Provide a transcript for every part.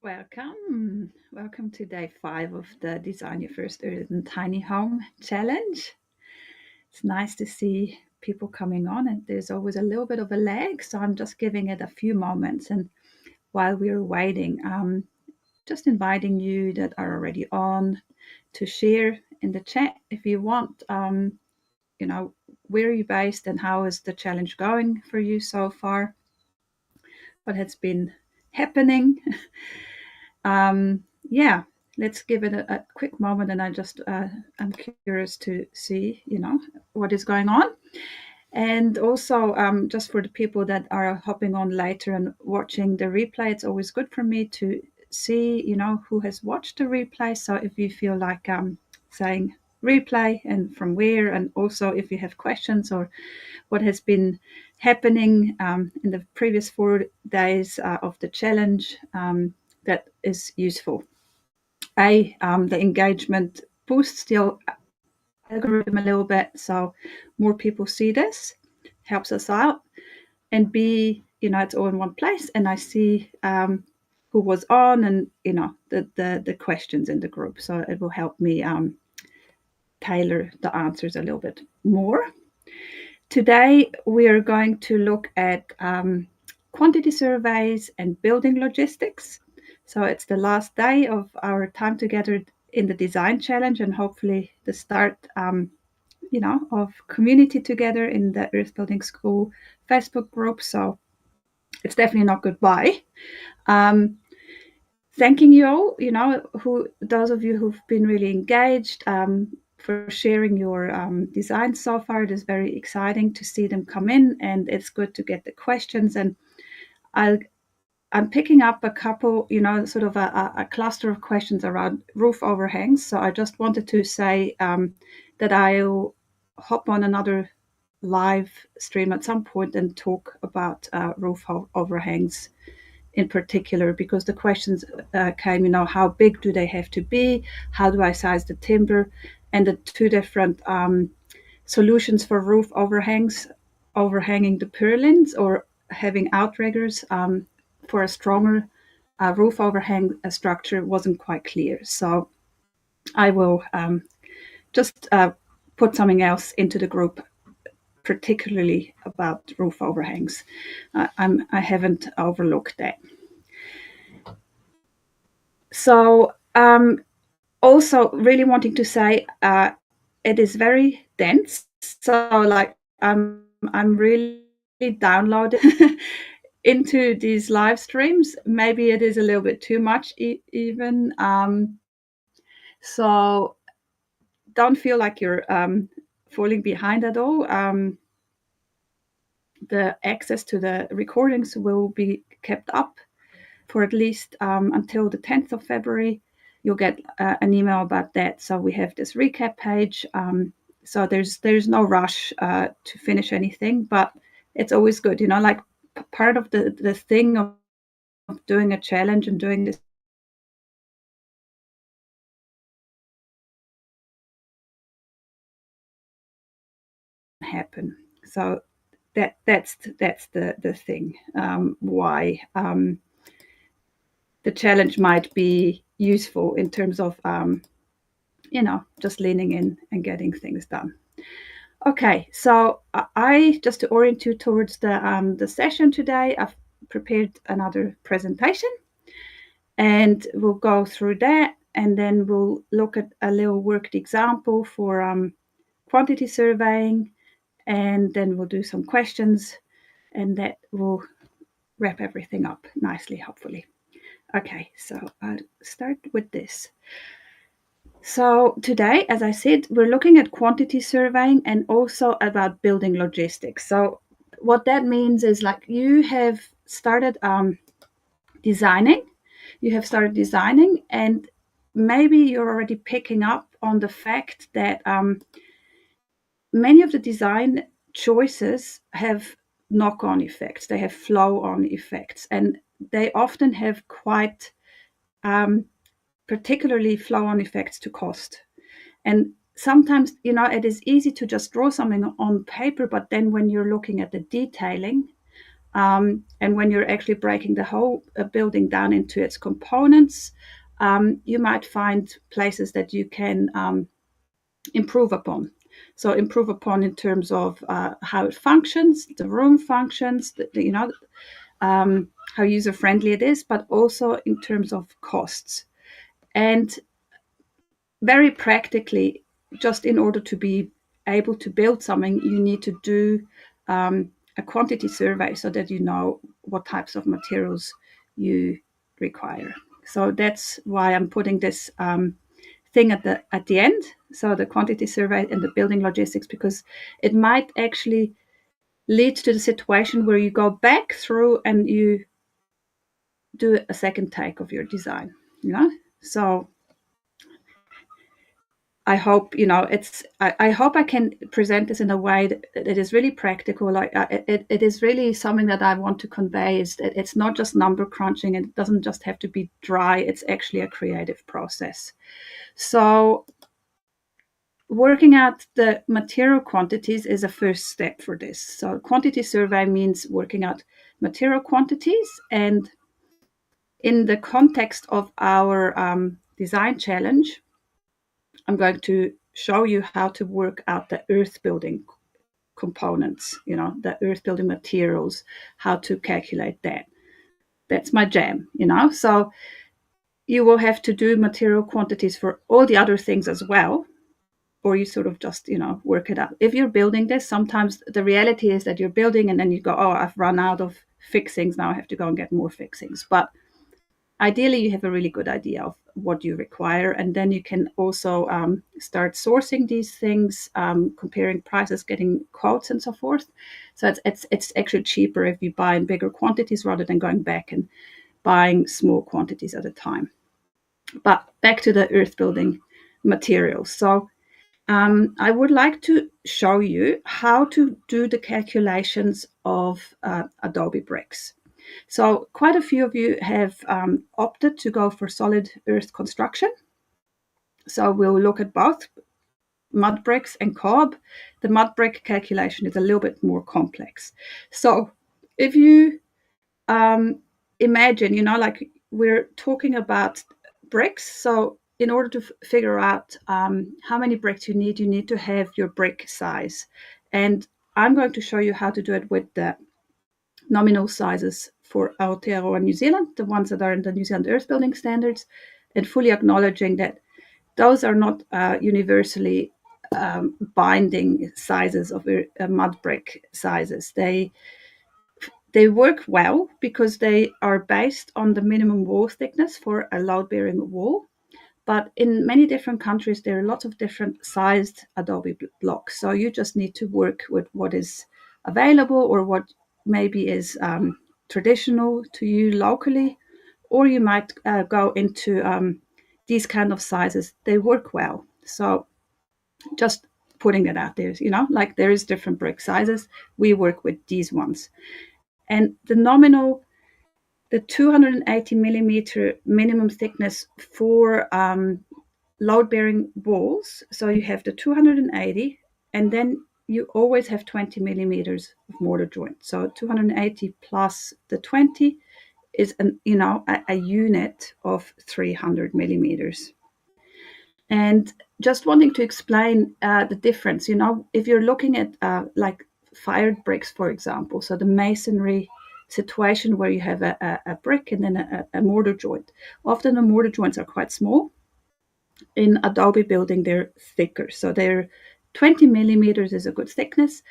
Welcome to day 5 of the Design Your First Earthen Tiny Home Challenge. It's nice to see people coming on, and there's always a little bit of a lag, so I'm just giving it a few moments. And while we're waiting, just inviting you that are already on to share in the chat if you want. Where are you based and how is the challenge going for you so far? What has been happening? Yeah, let's give it a quick moment, and I'm curious to see what is going on. And also, just for the people that are hopping on later and watching the replay, it's always good for me to see who has watched the replay. So if you feel like saying replay and from where, and also if you have questions or what has been happening in the previous 4 days of the challenge, that is useful. The engagement boosts the algorithm a little bit, so more people see this, helps us out. And B, it's all in one place, and I see who was on, and the questions in the group, so it will help me tailor the answers a little bit more. Today we are going to look at quantity surveys and building logistics. So it's the last day of our time together in the design challenge, and hopefully the start of community together in the Earth Building School Facebook group. So it's definitely not goodbye. Thanking you all, those of you who've been really engaged, for sharing your designs so far. It is very exciting to see them come in, and it's good to get the questions. And I'm picking up a couple, sort of a cluster of questions around roof overhangs. So I just wanted to say that I'll hop on another live stream at some point and talk about roof overhangs in particular, because the questions came, how big do they have to be? How do I size the timber? And the two different solutions for roof overhangs, overhanging the purlins or having outriggers for a stronger roof overhang structure wasn't quite clear. So I will just put something else into the group, particularly about roof overhangs. I haven't overlooked that. So also really wanting to say it is very dense. So I'm really downloaded into these live streams. Maybe it is a little bit too much even. So don't feel like you're falling behind at all. The access to the recordings will be kept up for at least until the 10th of February. You'll get an email about that. So we have this recap page. So there's no rush to finish anything, but it's always good, like part of the thing of doing a challenge and doing this happen. So that's the thing why the challenge might be useful in terms of just leaning in and getting things done. Okay, so I just to orient you towards the session today, I've prepared another presentation, and we'll go through that, and then we'll look at a little worked example for quantity surveying, and then we'll do some questions, and that will wrap everything up nicely, hopefully. Okay, so I'll start with this. So today, as I said, we're looking at quantity surveying and also about building logistics. So what that means is like you have started designing, and maybe you're already picking up on the fact that many of the design choices have knock-on effects. They have flow-on effects, and they often have quite particularly flow-on effects to cost. And sometimes, it is easy to just draw something on paper, but then when you're looking at the detailing, And when you're actually breaking the whole building down into its components, you might find places that you can improve upon. So improve upon in terms of how it functions, the room functions, how user friendly it is, but also in terms of costs. And very practically, just in order to be able to build something, you need to do a quantity survey so that you know what types of materials you require. So that's why I'm putting this thing at the end. So the quantity survey and the building logistics, because it might actually lead to the situation where you go back through and you do a second take of your design. So I hope I hope I can present this in a way that it is really practical. Like it is really something that I want to convey, is that it's not just number crunching, and it doesn't just have to be dry. It's actually a creative process. So working out the material quantities is a first step for this. So quantity survey means working out material quantities, and in the context of our design challenge, I'm going to show you how to work out the earth building components, the earth building materials, how to calculate that. That's my jam, So you will have to do material quantities for all the other things as well, or you sort of just, work it out. If you're building this, sometimes the reality is that you're building and then you go, oh, I've run out of fixings. Now I have to go and get more fixings. But ideally, you have a really good idea of what you require, and then you can also start sourcing these things, comparing prices, getting quotes, and so forth. So it's actually cheaper if you buy in bigger quantities rather than going back and buying small quantities at a time. But back to the earth building materials. So I would like to show you how to do the calculations of Adobe bricks. So quite a few of you have opted to go for solid earth construction. So we'll look at both mud bricks and cob. The mud brick calculation is a little bit more complex. So if you imagine, like we're talking about bricks. So in order to figure out how many bricks you need to have your brick size. And I'm going to show you how to do it with the nominal sizes for Aotearoa New Zealand, the ones that are in the New Zealand Earth Building Standards, and fully acknowledging that those are not universally binding sizes of mud brick sizes. They work well because they are based on the minimum wall thickness for a load-bearing wall. But in many different countries, there are lots of different sized adobe blocks. So you just need to work with what is available or what maybe is traditional to you locally, or you might go into these kind of sizes. They work well. So just putting it out there, like there is different brick sizes. We work with these ones. And the 280 millimeter minimum thickness for load-bearing walls. So you have the 280, and then you always have 20 millimeters of mortar joint. So 280 plus the 20 is a unit of 300 millimeters. And just wanting to explain the difference, if you're looking at like fired bricks, for example, so the masonry situation where you have a brick and then a mortar joint. Often the mortar joints are quite small. In adobe building, they're thicker. So they're 20 millimeters is a good thickness.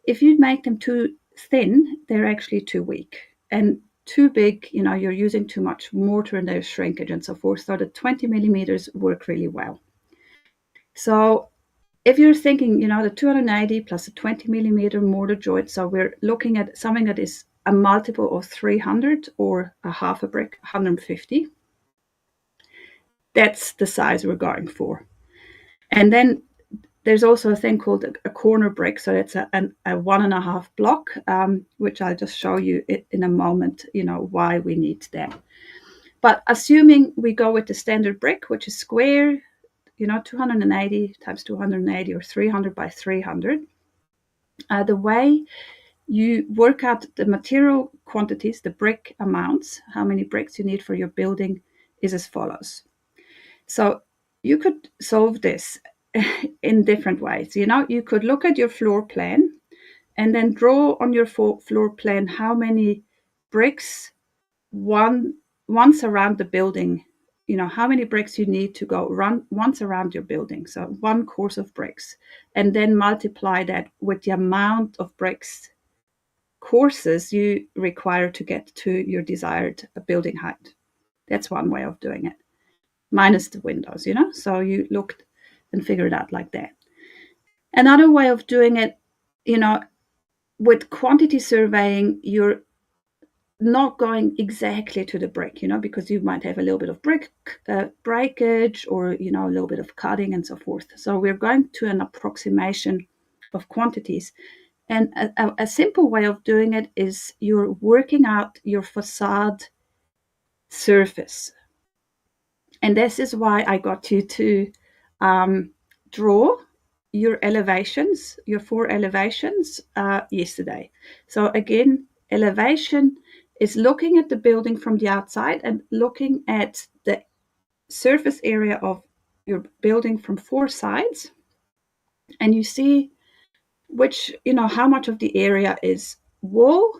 If you make them too thin, they're actually too weak. And too big, you're using too much mortar and there's shrinkage and so forth. So the 20 millimeters work really well. So if you're thinking, the 280 plus a 20 millimeter mortar joint, so we're looking at something that is a multiple of 300 or a half a brick, 150. That's the size we're going for. And then there's also a thing called a corner brick. So it's a 1.5 block, which I'll just show you in a moment, why we need that. But assuming we go with the standard brick, which is square, 280 times 280 or 300 by 300, the way you work out the material quantities, the brick amounts, how many bricks you need for your building is as follows. So you could solve this in different ways. You could look at your floor plan and then draw on your floor plan how many bricks once around the building, how many bricks you need to go run once around your building. So one course of bricks, and then multiply that with the amount of bricks courses you require to get to your desired building height. That's one way of doing it, minus the windows, So you looked and figured out like that. Another way of doing it, with quantity surveying, you're not going exactly to the brick, because you might have a little bit of brick breakage or, a little bit of cutting and so forth. So we're going to an approximation of quantities. And a simple way of doing it is you're working out your facade surface. And this is why I got you to draw your elevations, your 4 elevations yesterday. So again, elevation is looking at the building from the outside and looking at the surface area of your building from 4 sides. And you see how much of the area is wall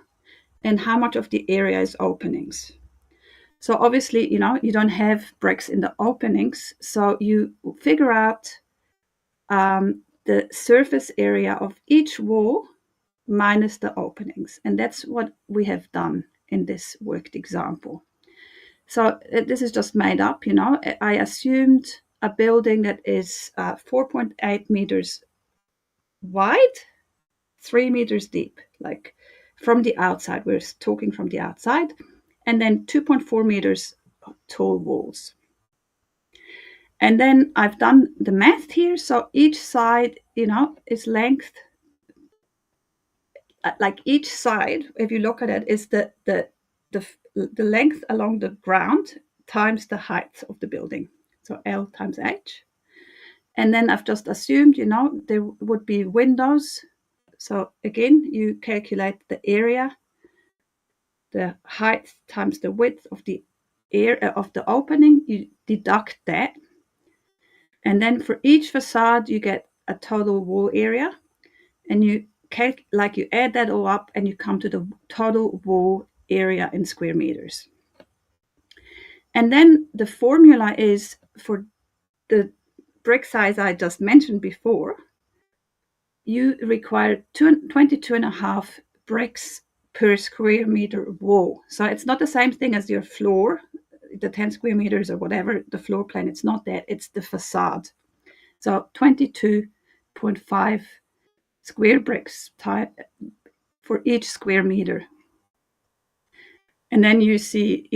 and how much of the area is openings. So obviously, you don't have bricks in the openings. So you figure out the surface area of each wall minus the openings. And that's what we have done in this worked example. So this is just made up, I assumed a building that is 4.8 meters wide, 3 meters deep, like from the outside. We're talking from the outside. And then 2.4 meters tall walls. And then I've done the math here. So each side, is length. Like each side, if you look at it, is the length along the ground times the height of the building. So L times H. And then I've just assumed, there would be windows. So again, you calculate the area, the height times the width of the area of the opening, you deduct that. And then for each facade, you get a total wall area, and you add that all up, and you come to the total wall area in square meters. And then the formula is for the brick size I just mentioned before, you require 22.5 bricks per square meter wall. So it's not the same thing as your floor, the 10 square meters or whatever, the floor plan. It's not that, it's the facade. So 22.5 square bricks for each square meter. And then you see,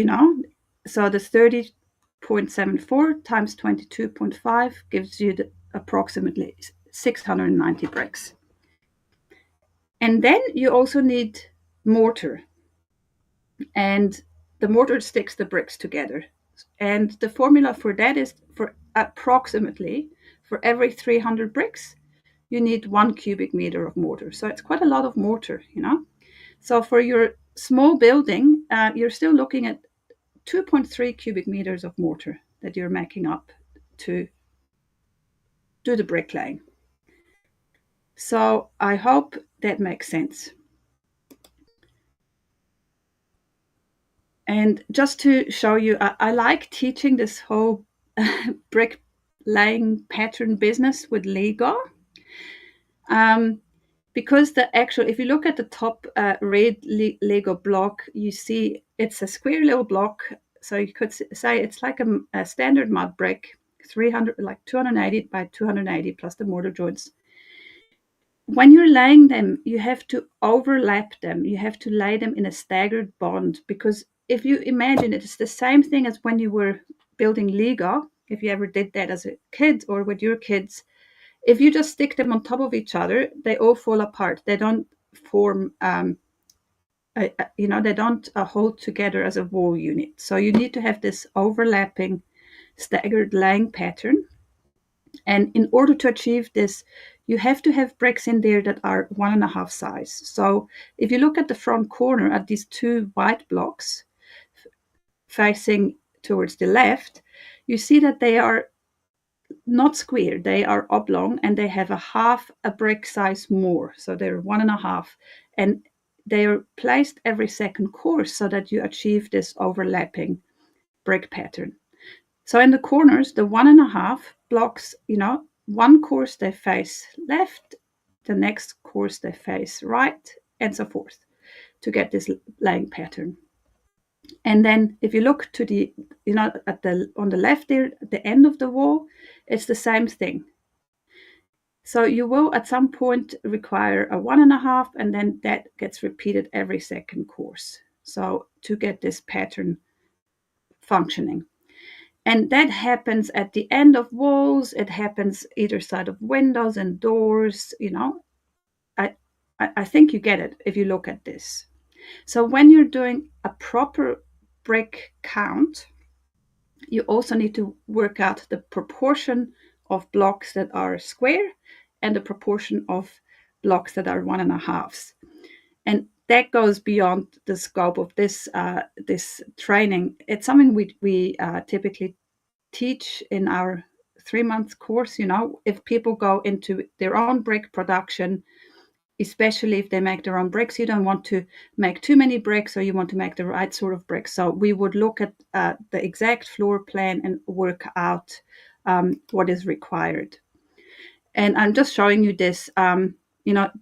so the 30.74 times 22.5 gives you approximately 690 bricks. And then you also need mortar. And the mortar sticks the bricks together. And the formula for that is for approximately for every 300 bricks, you need 1 cubic meter of mortar. So it's quite a lot of mortar, So for your small building, you're still looking at 2.3 cubic meters of mortar that you're making up to do the bricklaying. So I hope that makes sense. And just to show you, I like teaching this whole bricklaying pattern business with Lego. Because if you look at the top red Lego block, you see it's a square little block. So you could say it's like a standard mud brick, 280 by 280 plus the mortar joints. When you're laying them, you have to overlap them. You have to lay them in a staggered bond, because if you imagine it, it's the same thing as when you were building Lego. If you ever did that as a kid or with your kids, if you just stick them on top of each other, they all fall apart. They don't form, they don't hold together as a wall unit. So you need to have this overlapping staggered laying pattern. And in order to achieve this, you have to have bricks in there that are 1.5 size. So if you look at the front corner at these two white blocks facing towards the left, you see that they are not square, they are oblong, and they have a half a brick size more. So they're 1.5, and they are placed every second course so that you achieve this overlapping brick pattern. So in the corners, the 1.5 blocks, one course they face left, the next course they face right, and so forth, to get this laying pattern. And then if you look to the, on the left there, at the end of the wall, it's the same thing. So you will at some point require a 1.5, and then that gets repeated every second course. So to get this pattern functioning. And that happens at the end of walls. It happens either side of windows and doors. I think you get it if you look at this. So when you're doing a proper brick count, you also need to work out the proportion of blocks that are square and the proportion of blocks that are 1.5s. And that goes beyond the scope of this training. It's something we typically teach in our 3-month course. If people go into their own brick production, especially if they make their own bricks, you don't want to make too many bricks, or you want to make the right sort of bricks. So we would look at the exact floor plan and work out what is required. And I'm just showing you this.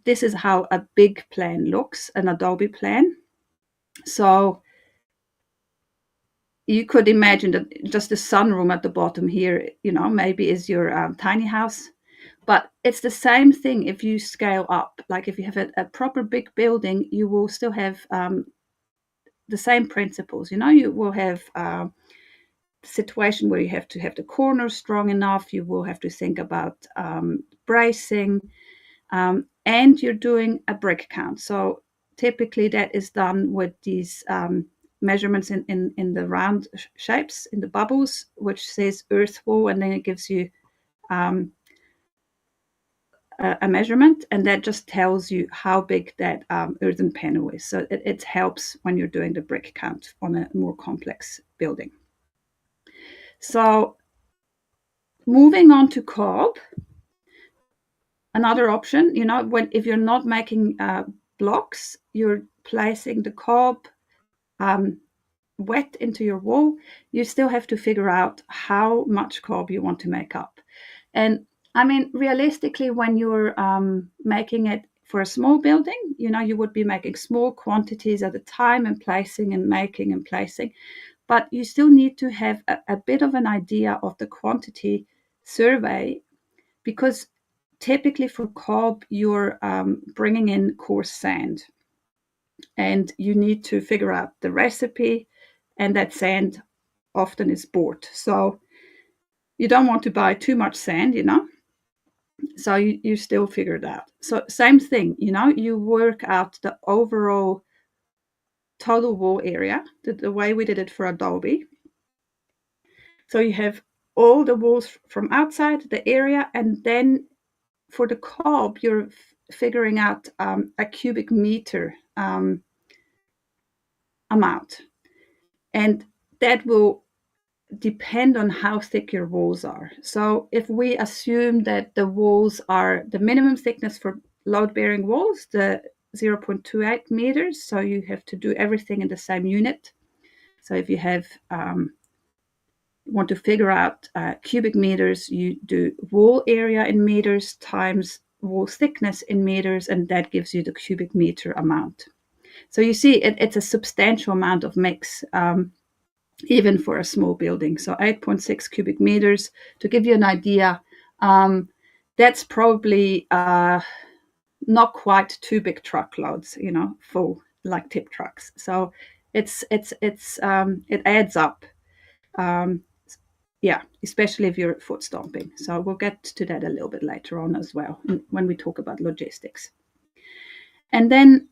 This is how a big plan looks, an Adobe plan. So you could imagine that just the sunroom at the bottom here, maybe is your tiny house. But it's the same thing if you scale up. Like if you have a proper big building, you will still have the same principles. You will have a situation where you have to have the corners strong enough. You will have to think about bracing, and you're doing a brick count. So typically that is done with these measurements in the round shapes, in the bubbles, which says earth wall, and then it gives you a measurement, and that just tells you how big that earthen panel is. So it helps when you're doing the brick count on a more complex building. So moving on to cob, another option, if you're not making blocks, you're placing the cob wet into your wall, you still have to figure out how much cob you want to make up. And realistically, when you're making it for a small building, you would be making small quantities at a time and placing and making and placing. But you still need to have a bit of an idea of the quantity survey, because typically for cob, you're bringing in coarse sand. And you need to figure out the recipe, and that sand often is bought. So you don't want to buy too much sand, So you still figure it out. So same thing, you work out the overall total wall area, the way we did it for Adobe. So you have all the walls from outside the area, and then for the cob, you're figuring out a cubic meter amount. And that will depend on how thick your walls are. So if we assume that the walls are the minimum thickness for load-bearing walls, the 0.28 meters, so you have to do everything in the same unit. So if you have want to figure out cubic meters, you do wall area in meters times wall thickness in meters, and that gives you the cubic meter amount. So you see, it's a substantial amount of mix, even for a small building. So 8.6 cubic meters, to give you an idea, that's probably not quite 2 big truckloads, full, like tip trucks. So it adds up. Especially if you're foot stomping. So we'll get to that a little bit later on as well when we talk about logistics. And then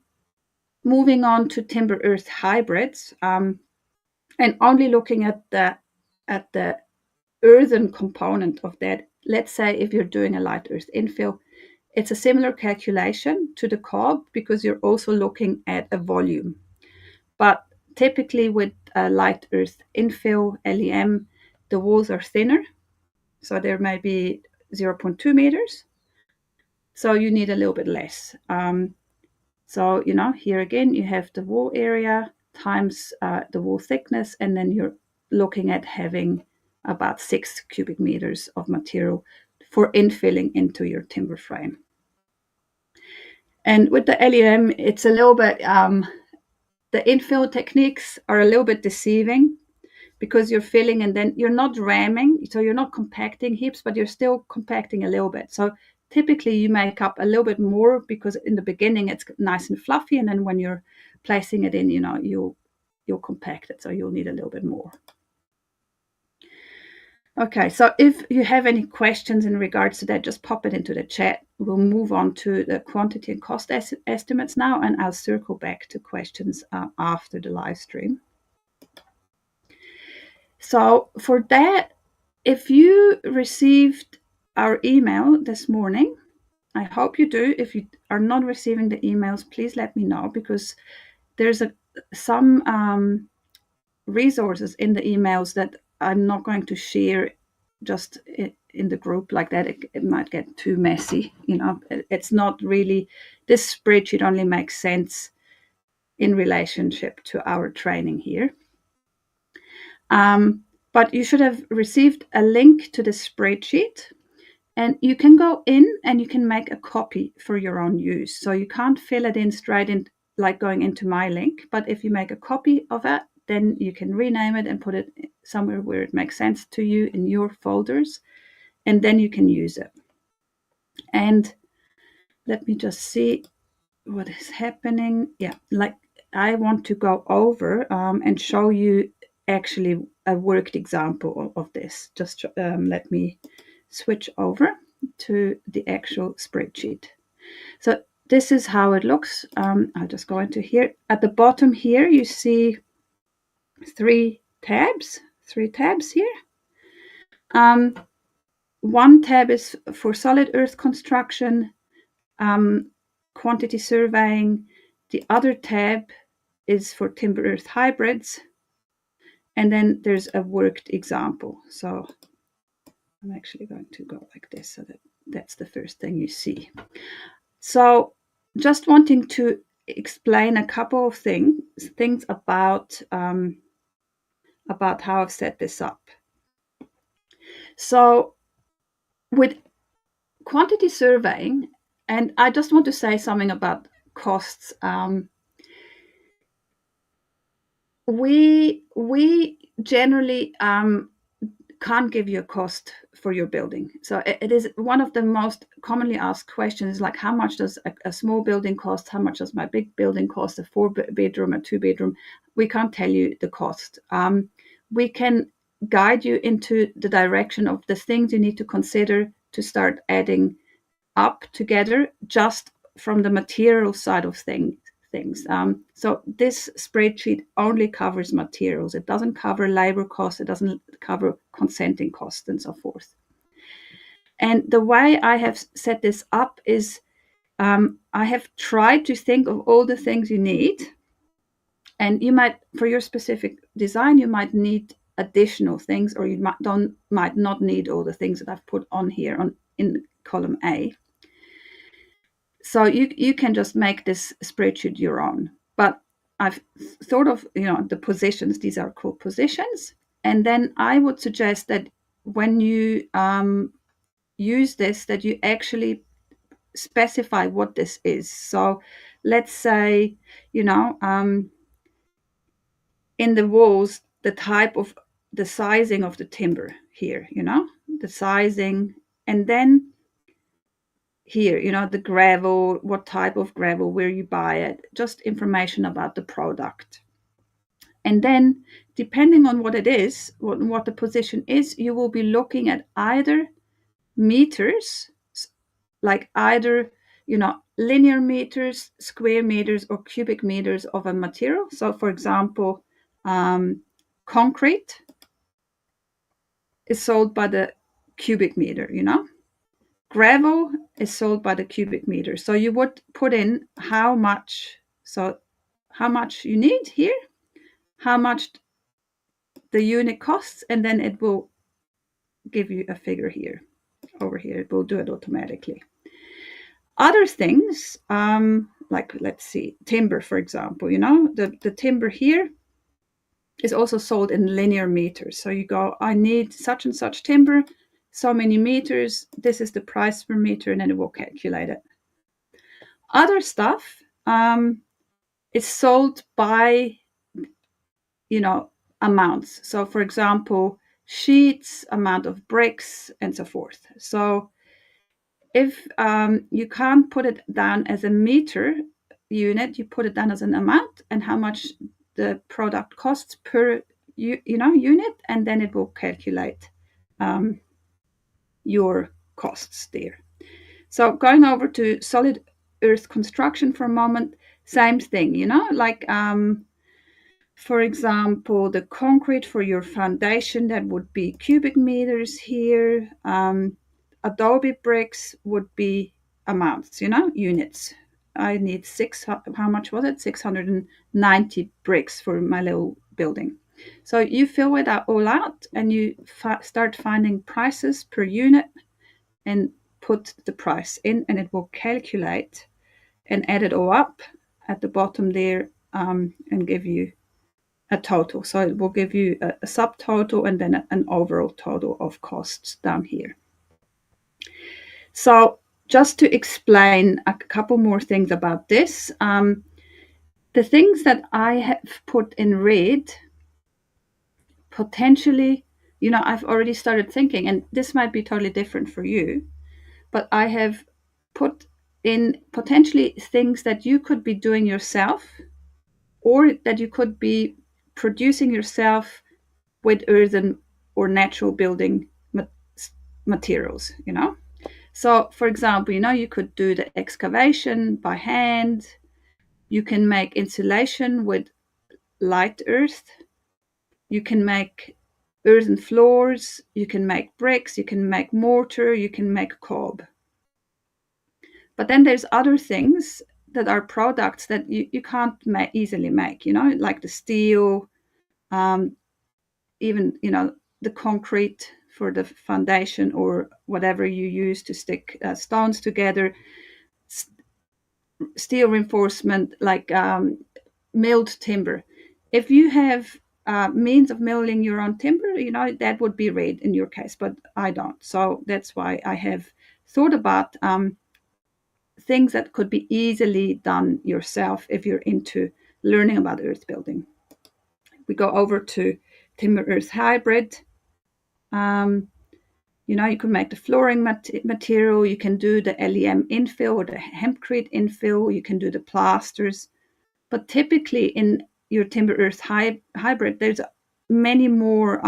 moving on to timber earth hybrids, and only looking at the earthen component of that. Let's say if you're doing a light earth infill, it's a similar calculation to the cob because you're also looking at a volume. But typically with light earth infill, LEM, the walls are thinner. So there may be 0.2 meters. So you need a little bit less. So, here again, you have the wall area times the wall thickness, and then you're looking at having about 6 cubic meters of material for infilling into your timber frame. And with the LEM, it's a little bit, the infill techniques are a little bit deceiving because you're filling and then you're not ramming, so you're not compacting heaps, but you're still compacting a little bit. So typically you make up a little bit more because in the beginning it's nice and fluffy, and then when you're placing it in, you'll compact it, so you'll need a little bit more. Okay, so if you have any questions in regards to that, just pop it into the chat. We'll move on to the quantity and cost estimates now, and I'll circle back to questions after the live stream. So for that, if you received our email this morning, I hope you do. If you are not receiving the emails, please let me know, because there's some resources in the emails that I'm not going to share just in the group like that. It might get too messy. It's not really, this spreadsheet only makes sense in relationship to our training here. But you should have received a link to the spreadsheet, and you can go in and you can make a copy for your own use. So you can't fill it in straight in like going into my link, but if you make a copy of it, then you can rename it and put it somewhere where it makes sense to you in your folders, and then you can use it. And let me just see what is happening. Yeah, like I want to go over and show you actually a worked example of this. Just let me switch over to the actual spreadsheet. So this is how it looks. I'll just go into here. At the bottom here, you see three tabs here. One tab is for solid earth construction, quantity surveying. The other tab is for timber earth hybrids. And then there's a worked example. So I'm actually going to go like this, so that's the first thing you see. So just wanting to explain a couple of things about how I've set this up. So with quantity surveying, and I just want to say something about costs. We generally can't give you a cost for your building. So it is one of the most commonly asked questions, like how much does a small building cost? How much does my big building cost? A 4-bedroom, a 2-bedroom? We can't tell you the cost. We can guide you into the direction of the things you need to consider to start adding up together just from the material side of things. So this spreadsheet only covers materials. It doesn't cover labor costs. It doesn't cover consenting costs and so forth. And the way I have set this up is I have tried to think of all the things you need. And you might, for your specific design, you might need additional things, or you might not need all the things that I've put on here in column A. So you can just make this spreadsheet your own. But I've thought of, the positions. These are called positions. And then I would suggest that when you use this, that you actually specify what this is. So let's say, in the walls, the sizing of the timber here, the sizing, and then here, the gravel, what type of gravel, where you buy it, just information about the product. And then, depending on what it is, what the position is, you will be looking at either meters, like either, linear meters, square meters, or cubic meters of a material. So, for example, concrete is sold by the cubic meter, gravel is sold by the cubic meter. So you would put in how much you need here, how much the unit costs, and then it will give you a figure here. Over here, it will do it automatically. Other things, like let's see, timber, for example, the timber here is also sold in linear meters. So you go, I need such and such timber, so many meters, this is the price per meter, and then it will calculate it. Other stuff is sold by, amounts. So for example, sheets, amount of bricks, and so forth. So if you can't put it down as a meter unit, you put it down as an amount and how much the product costs per unit, and then it will calculate your costs there. So going over to solid earth construction for a moment, same thing, like for example, the concrete for your foundation, that would be cubic meters here. Adobe bricks would be amounts, units. I need how much was it? 690 bricks for my little building. So you fill it all out and you start finding prices per unit and put the price in, and it will calculate and add it all up at the bottom there and give you a total. So it will give you a subtotal and then an overall total of costs down here. So just to explain a couple more things about this, the things that I have put in red, potentially, I've already started thinking, and this might be totally different for you, but I have put in potentially things that you could be doing yourself or that you could be producing yourself with earthen or natural building materials, So, for example, you could do the excavation by hand. You can make insulation with light earth. You can make earthen floors. You can make bricks. You can make mortar. You can make cob. But then there's other things that are products that you can't easily make, like the steel, even, the concrete for the foundation or whatever you use to stick stones together, steel reinforcement, like milled timber. If you have means of milling your own timber, that would be red in your case, but I don't. So that's why I have thought about things that could be easily done yourself if you're into learning about earth building. We go over to timber earth hybrid. You can make the flooring material, you can do the LEM infill or the hempcrete infill, you can do the plasters. But typically in your timber earth hybrid, there's many more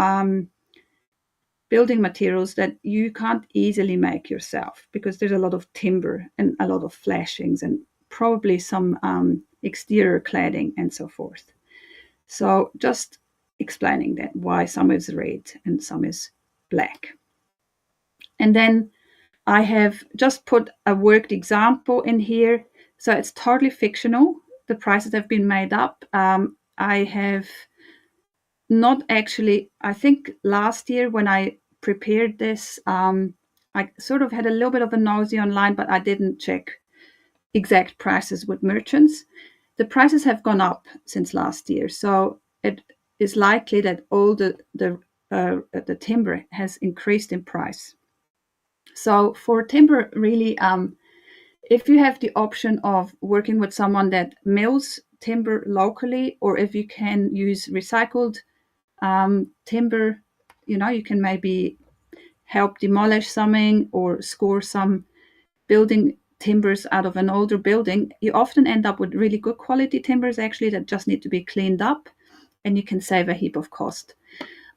building materials that you can't easily make yourself because there's a lot of timber and a lot of flashings and probably some exterior cladding and so forth. So just explaining that why some is red and some is black. And then I have just put a worked example in here. So it's totally fictional. The prices have been made up. I have not actually, I think last year when I prepared this, I sort of had a little bit of a nosy online, but I didn't check exact prices with merchants. The prices have gone up since last year. So it is likely that all the timber has increased in price. So for timber, really, if you have the option of working with someone that mills timber locally, or if you can use recycled timber, you can maybe help demolish something or score some building timbers out of an older building, you often end up with really good quality timbers actually that just need to be cleaned up, and you can save a heap of cost.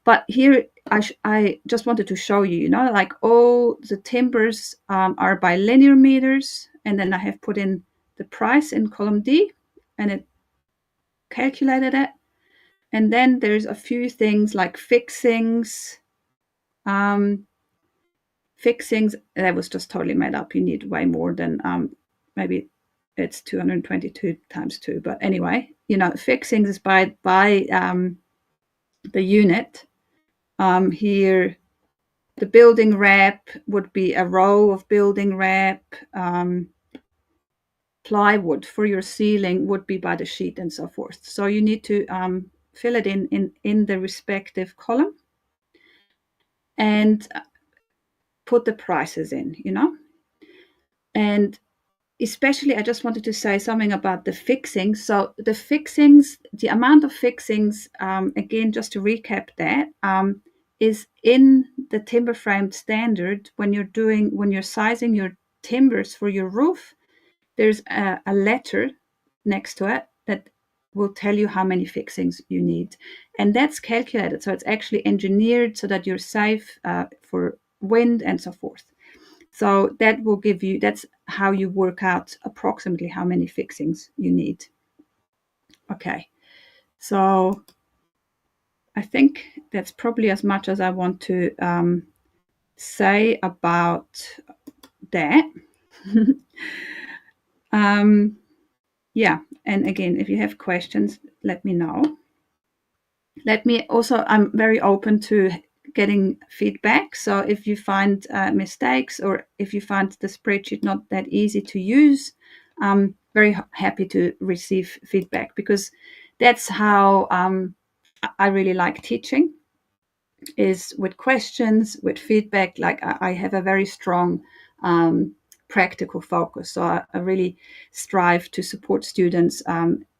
But here I just wanted to show you, like all the timbers are by linear meters, and then I have put in the price in column D, and it calculated it. And then there's a few things like fixings, fixings, that was just totally made up. You need way more than maybe it's 222 times 2. But anyway, fixings is by the unit. Here, the building wrap would be a row of building wrap. Plywood for your ceiling would be by the sheet and so forth. So you need to fill it in the respective column and put the prices in, And especially, I just wanted to say something about the fixings. So the fixings, the amount of fixings, again, just to recap that, is in the timber frame standard. When you're sizing your timbers for your roof, there's a letter next to it that will tell you how many fixings you need. And that's calculated. So it's actually engineered so that you're safe for wind and so forth. So that will give you, that's how you work out approximately how many fixings you need. Okay, so I think that's probably as much as I want to say about that. Yeah, and again, if you have questions, let me know. I'm very open to getting feedback. So if you find mistakes or if you find the spreadsheet not that easy to use, I'm very happy to receive feedback, because that's how I really like teaching, is with questions, with feedback. Like I have a very strong practical focus. So I really strive to support students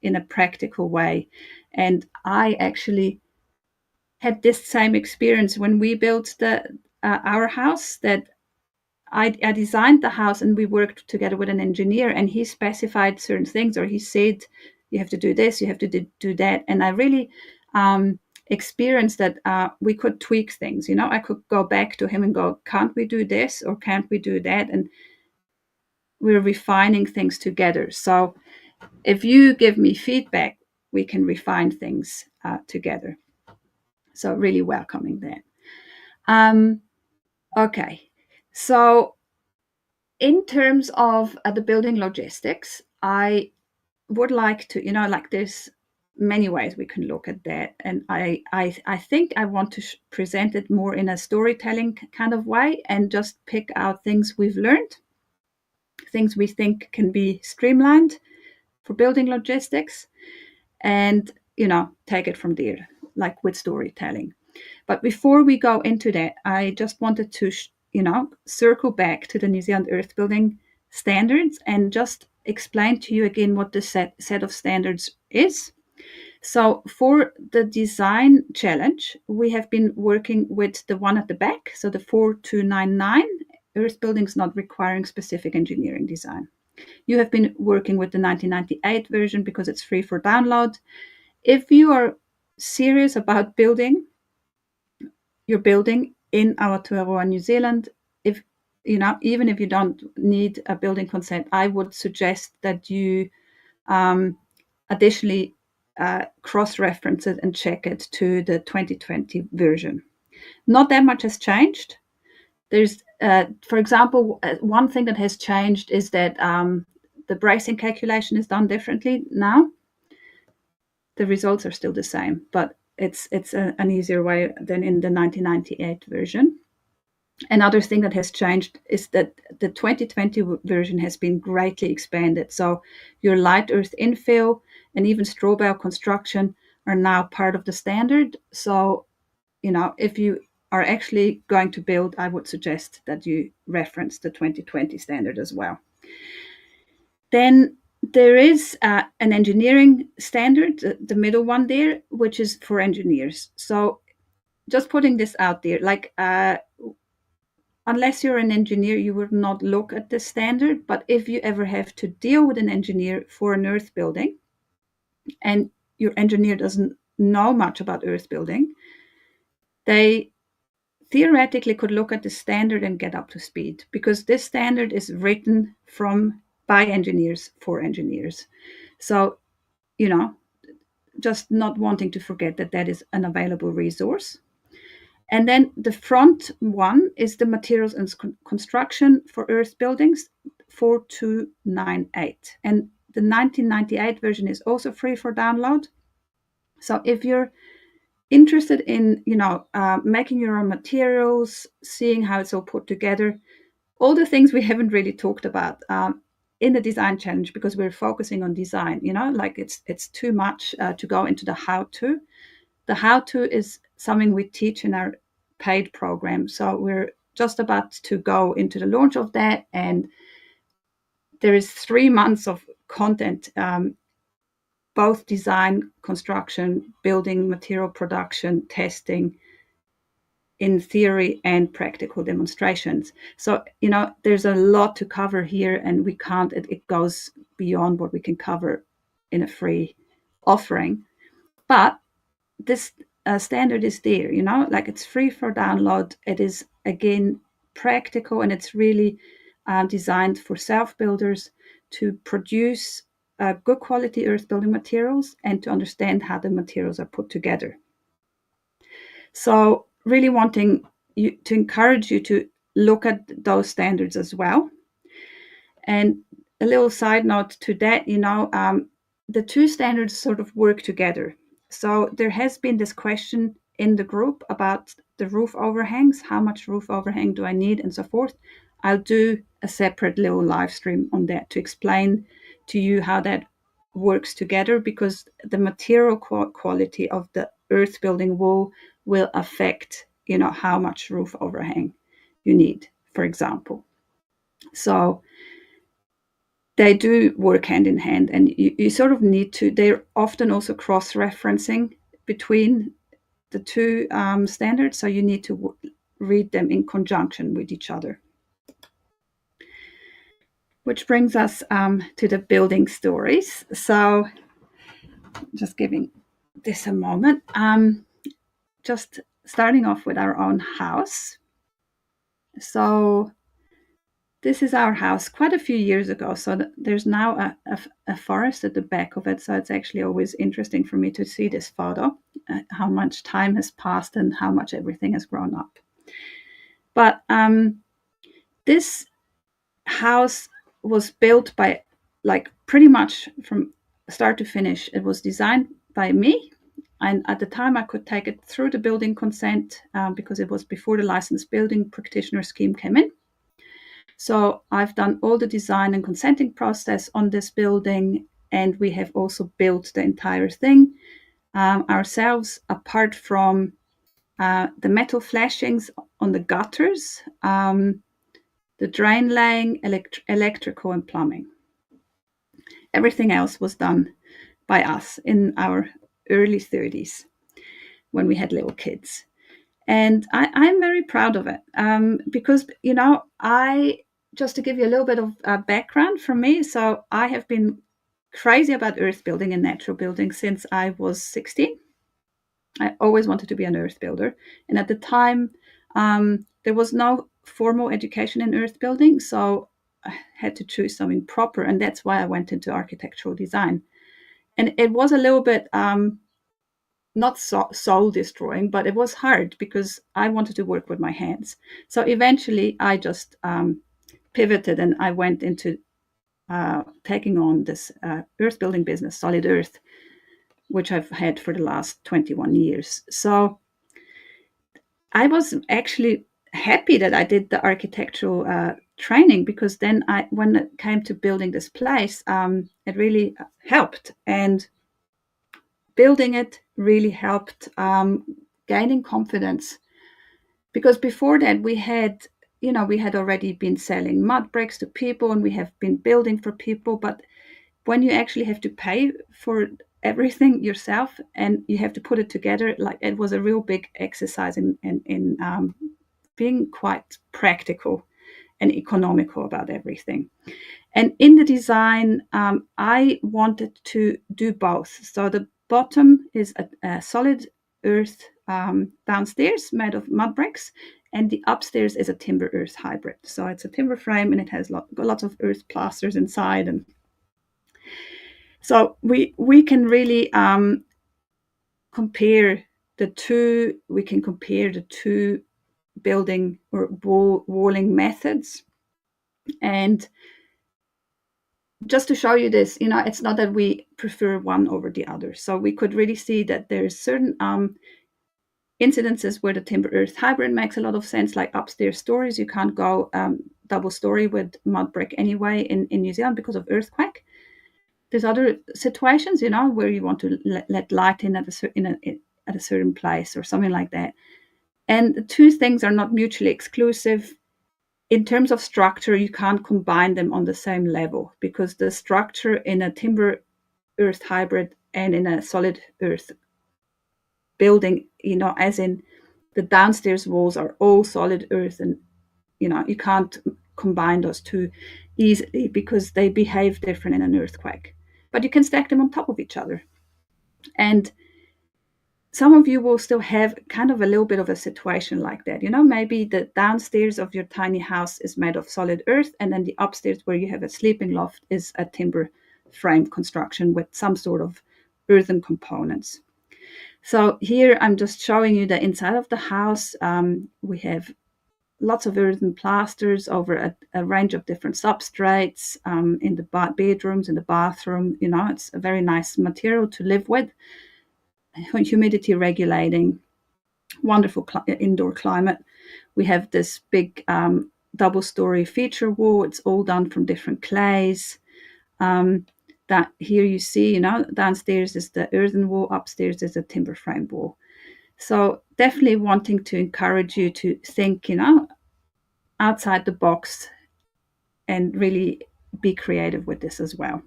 in a practical way. And I actually had this same experience when we built our house, that I designed the house and we worked together with an engineer, and he specified certain things, or he said, you have to do this, you have to do that. And I really experienced that we could tweak things. I could go back to him and go, can't we do this or can't we do that? And we're refining things together. So if you give me feedback, we can refine things together. So really welcoming that. Okay, so in terms of the building logistics, I would like to, like there's many ways we can look at that. And I think I want to present it more in a storytelling kind of way and just pick out things we've learned, things we think can be streamlined for building logistics, and, take it from there, like with storytelling. But before we go into that, I just wanted to, circle back to the New Zealand Earth Building Standards and just explain to you again what the set of standards is. So for the design challenge, we have been working with the one at the back, so the 4299, Earth Buildings Not Requiring Specific Engineering Design. You have been working with the 1998 version because it's free for download. If you are serious about building your building in Aotearoa, New Zealand, even if you don't need a building consent, I would suggest that you additionally cross-reference it and check it to the 2020 version. Not that much has changed. There's, for example, one thing that has changed is that the bracing calculation is done differently now. The results are still the same, but it's an easier way than in the 1998 version. Another thing that has changed is that the 2020 version has been greatly expanded. So your light earth infill and even straw bale construction are now part of the standard. So, if you are actually going to build, I would suggest that you reference the 2020 standard as well. Then there is an engineering standard, the middle one there, which is for engineers. So just putting this out there, like unless you're an engineer, you would not look at this standard. But if you ever have to deal with an engineer for an earth building, and your engineer doesn't know much about earth building, they theoretically could look at the standard and get up to speed, because this standard is written by engineers for engineers. So, just not wanting to forget that is an available resource. And then the front one is the materials and construction for earth buildings, 4298. And the 1998 version is also free for download. So if you're interested in, making your own materials, seeing how it's all put together, all the things we haven't really talked about in the design challenge, because we're focusing on design, like it's too much to go into the how-to. The how-to is something we teach in our paid program. So we're just about to go into the launch of that, and there is 3 months of content, both design, construction, building, material production, testing, in theory and practical demonstrations. So, there's a lot to cover here, and we can't, it goes beyond what we can cover in a free offering. But this standard is there, like it's free for download. It is, again, practical, and it's really designed for self-builders to produce good quality earth building materials and to understand how the materials are put together. So really wanting to encourage you to look at those standards as well. And a little side note to that, the two standards sort of work together. So there has been this question in the group about the roof overhangs, how much roof overhang do I need, and so forth. I'll do a separate little live stream on that to explain to you how that works together, because the material quality of the earth building wall will affect, how much roof overhang you need, for example. So they do work hand in hand, and you sort of need to, they're often also cross-referencing between the two standards, so you need to read them in conjunction with each other. Which brings us to the building stories. So just giving this a moment. Just starting off with our own house. So this is our house quite a few years ago. So there's now a forest at the back of it. So it's actually always interesting for me to see this photo, how much time has passed and how much everything has grown up. But this house was built by, like, pretty much from start to finish. It was designed by me. And at the time, I could take it through the building consent because it was before the licensed building practitioner scheme came in. So I've done all the design and consenting process on this building, and we have also built the entire thing ourselves, apart from the metal flashings on the gutters, the drain laying, electrical and plumbing. Everything else was done by us in our early 30s when we had little kids. And I'm very proud of it because, just to give you a little bit of background from me, so I have been crazy about earth building and natural building since I was 16. I always wanted to be an earth builder. And at the time, there was no formal education in earth building, so I had to choose something proper. And that's why I went into architectural design. And it was a little bit not soul destroying, but it was hard because I wanted to work with my hands. So eventually I just pivoted, and I went into taking on this earth building business, Solid Earth, which I've had for the last 21 years. So I was actually happy that I did the architectural training, because then when it came to building this place, it really helped. And building it really helped gaining confidence, because before that we had already been selling mud bricks to people, and we have been building for people. But when you actually have to pay for everything yourself and you have to put it together, like, it was a real big exercise in being quite practical and economical about everything. And in the design, I wanted to do both. So the bottom is a solid earth downstairs made of mud bricks, and the upstairs is a timber earth hybrid. So it's a timber frame, and it has lots of earth plasters inside. And so we can really compare we can compare the two building or walling methods. And just to show you this, it's not that we prefer one over the other. So we could really see that there's certain incidences where the timber earth hybrid makes a lot of sense, like upstairs stories. You can't go double story with mud brick anyway in New Zealand because of earthquake. There's other situations, where you want to let light in at a certain place or something like that. And the two things are not mutually exclusive. In terms of structure, you can't combine them on the same level, because the structure in a timber earth hybrid and in a solid earth building, as in the downstairs walls are all solid earth, and you can't combine those two easily because they behave different in an earthquake. But you can stack them on top of each other. And some of you will still have kind of a little bit of a situation like that. Maybe the downstairs of your tiny house is made of solid earth, and then the upstairs where you have a sleeping loft is a timber frame construction with some sort of earthen components. So here I'm just showing you the inside of the house. We have lots of earthen plasters over a range of different substrates in the bedrooms, in the bathroom. It's a very nice material to live with. Humidity regulating, wonderful indoor climate. We have this big double-story feature wall. It's all done from different clays. That here you see, downstairs is the earthen wall, upstairs is a timber frame wall. So definitely wanting to encourage you to think, outside the box and really be creative with this as well.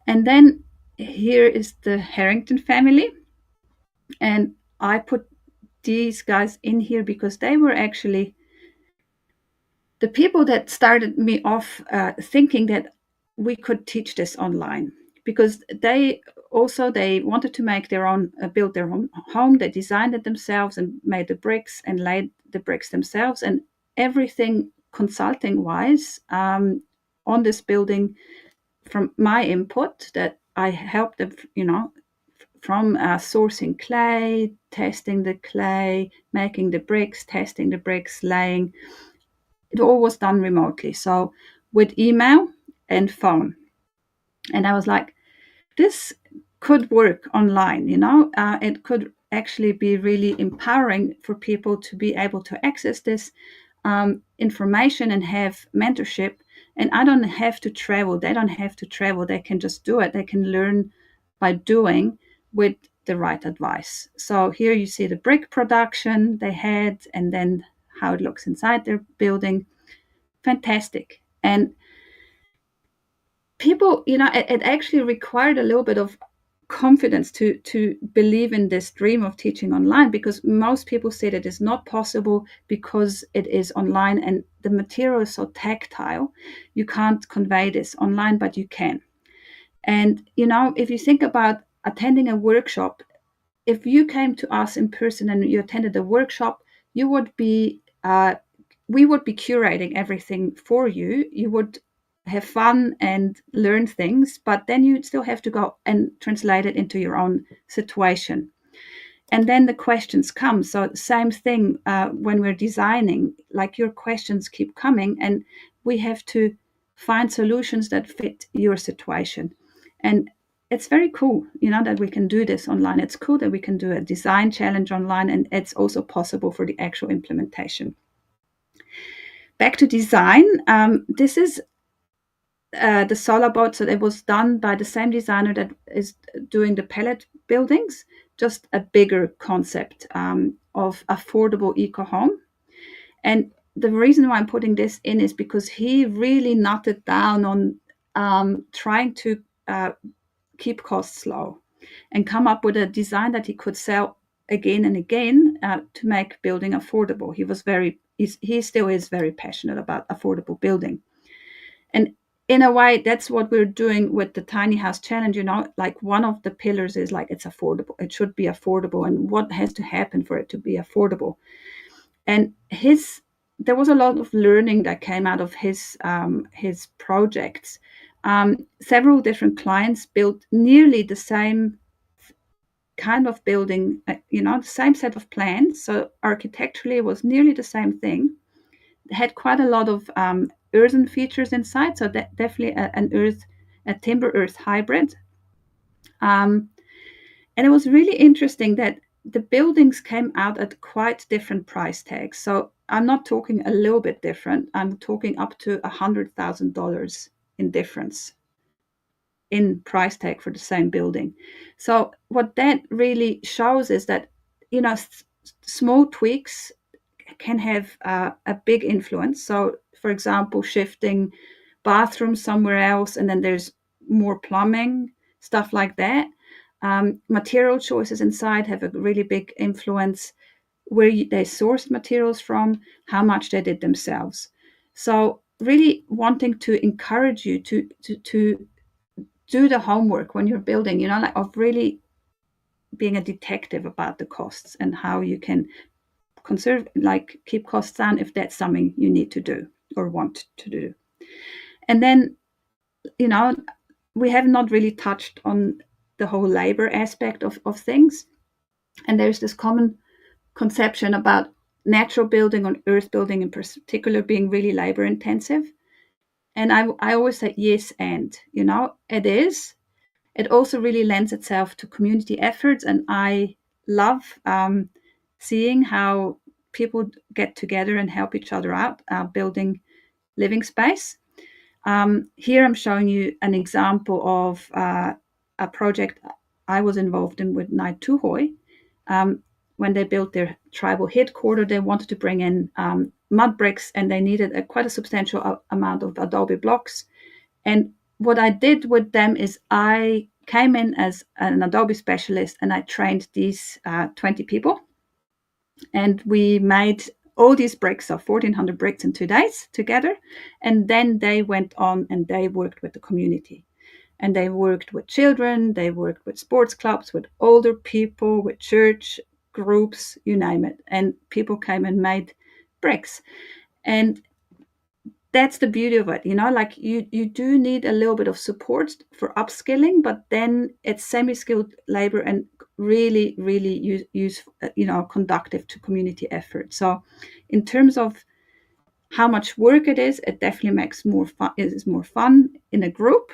And then here is the Harrington family. And I put these guys in here because they were actually the people that started me off thinking that we could teach this online, because they wanted to make their own, build their own home. They designed it themselves and made the bricks and laid the bricks themselves, and everything consulting wise on this building from my input that I helped them, from sourcing clay, testing the clay, making the bricks, testing the bricks, laying. It all was done remotely, so with email and phone. And I was like, this could work online, it could actually be really empowering for people to be able to access this information and have mentorship. And I don't have to travel. They don't have to travel. They can just do it. They can learn by doing with the right advice. So here you see the brick production they had, and then how it looks inside their building. Fantastic. And people, it actually required a little bit of confidence to believe in this dream of teaching online, because most people say that it's not possible because it is online and the material is so tactile. You can't convey this online, but you can. And if you think about attending a workshop, if you came to us in person and you attended a workshop, you would be we would be curating everything for you. You would have fun and learn things, but then you still have to go and translate it into your own situation. And then the questions come. So same thing when we're designing, like your questions keep coming, and we have to find solutions that fit your situation. And it's very cool, that we can do this online. It's cool that we can do a design challenge online, and it's also possible for the actual implementation. Back to design. This is the solar boat. So it was done by the same designer that is doing the pellet buildings, just a bigger concept of affordable eco home. And the reason why I'm putting this in is because he really knotted down on trying to keep costs low and come up with a design that he could sell again and again to make building affordable. He still is very passionate about affordable building. And in a way, that's what we're doing with the Tiny House Challenge. Like one of the pillars is like, it's affordable. It should be affordable. And what has to happen for it to be affordable? And there was a lot of learning that came out of his projects. Several different clients built nearly the same kind of building, the same set of plans. So architecturally, it was nearly the same thing. It had quite a lot of earthen features inside, so that definitely a timber earth hybrid. And it was really interesting that the buildings came out at quite different price tags. So I'm not talking a little bit different. I'm talking up to $100,000 in difference in price tag for the same building. So what that really shows is that, small tweaks can have a big influence. So, for example, shifting bathrooms somewhere else, and then there's more plumbing, stuff like that. Material choices inside have a really big influence. Where they sourced materials from, how much they did themselves. So, really wanting to encourage you to do the homework when you're building, like of really being a detective about the costs and how you can conserve, like keep costs down if that's something you need to do or want to do. And then, we have not really touched on the whole labor aspect of things. And there's this common conception about natural building or earth building in particular being really labor intensive. And I always say yes, and it is. It also really lends itself to community efforts, and I love seeing how people get together and help each other out, building living space. Here I'm showing you an example of a project I was involved in with Nai Tuhoi. When they built their tribal headquarters, they wanted to bring in mud bricks, and they needed quite a substantial amount of adobe blocks. And what I did with them is I came in as an Adobe specialist, and I trained these 20 people. And we made all these bricks, so 1,400 bricks in 2 days together. And then they went on and they worked with the community. And they worked with children, they worked with sports clubs, with older people, with church groups, you name it. And people came and made bricks. And that's the beauty of it, like you do need a little bit of support for upskilling, but then it's semi-skilled labor and really, really use conductive to community effort. So in terms of how much work it definitely makes more fun. It is more fun in a group,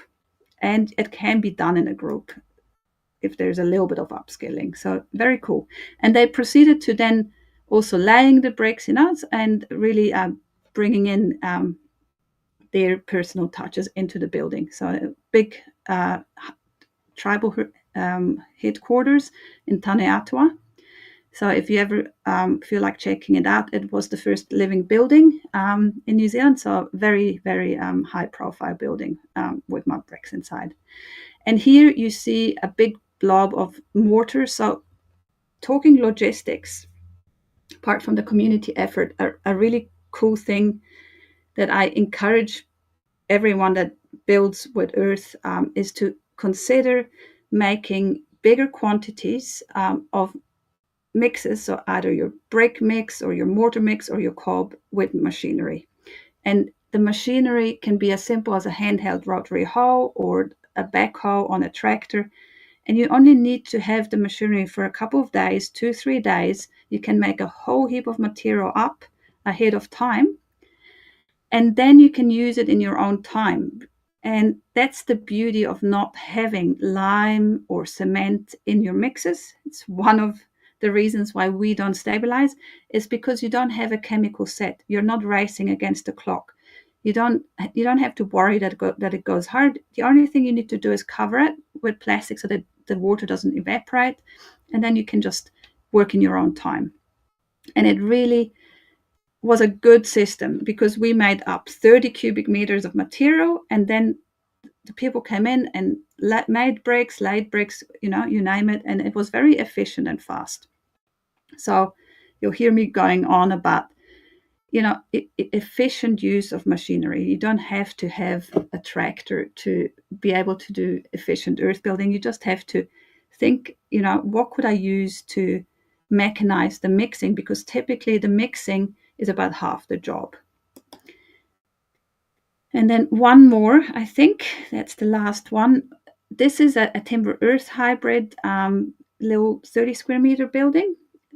and it can be done in a group if there's a little bit of upskilling. So very cool. And they proceeded to then also laying the bricks, and really bringing in their personal touches into the building. So a big tribal headquarters in Taneatua. So if you ever feel like checking it out, it was the first living building in New Zealand. So very, very high profile building with mud bricks inside. And here you see a big blob of mortar. So talking logistics, apart from the community effort, a really cool thing that I encourage everyone that builds with earth is to consider making bigger quantities of mixes, so either your brick mix or your mortar mix or your cob with machinery. And the machinery can be as simple as a handheld rotary hoe or a backhoe on a tractor. And you only need to have the machinery for a couple of days, 2-3 days. You can make a whole heap of material up ahead of time, and then you can use it in your own time. And that's the beauty of not having lime or cement in your mixes. It's one of the reasons why we don't stabilize, is because you don't have a chemical set. You're not racing against the clock. You don't have to worry that it goes hard. The only thing you need to do is cover it with plastic so that the water doesn't evaporate, and then you can just work in your own time. And it really was a good system, because we made up 30 cubic meters of material, and then the people came in and made bricks, laid bricks, you name it, and it was very efficient and fast. So you'll hear me going on about efficient use of machinery. You don't have to have a tractor to be able to do efficient earth building. You just have to think, what could I use to mechanize the mixing, because typically the mixing is about half the job. And then one more, I think that's the last one. This is a timber earth hybrid. little 30 square meter building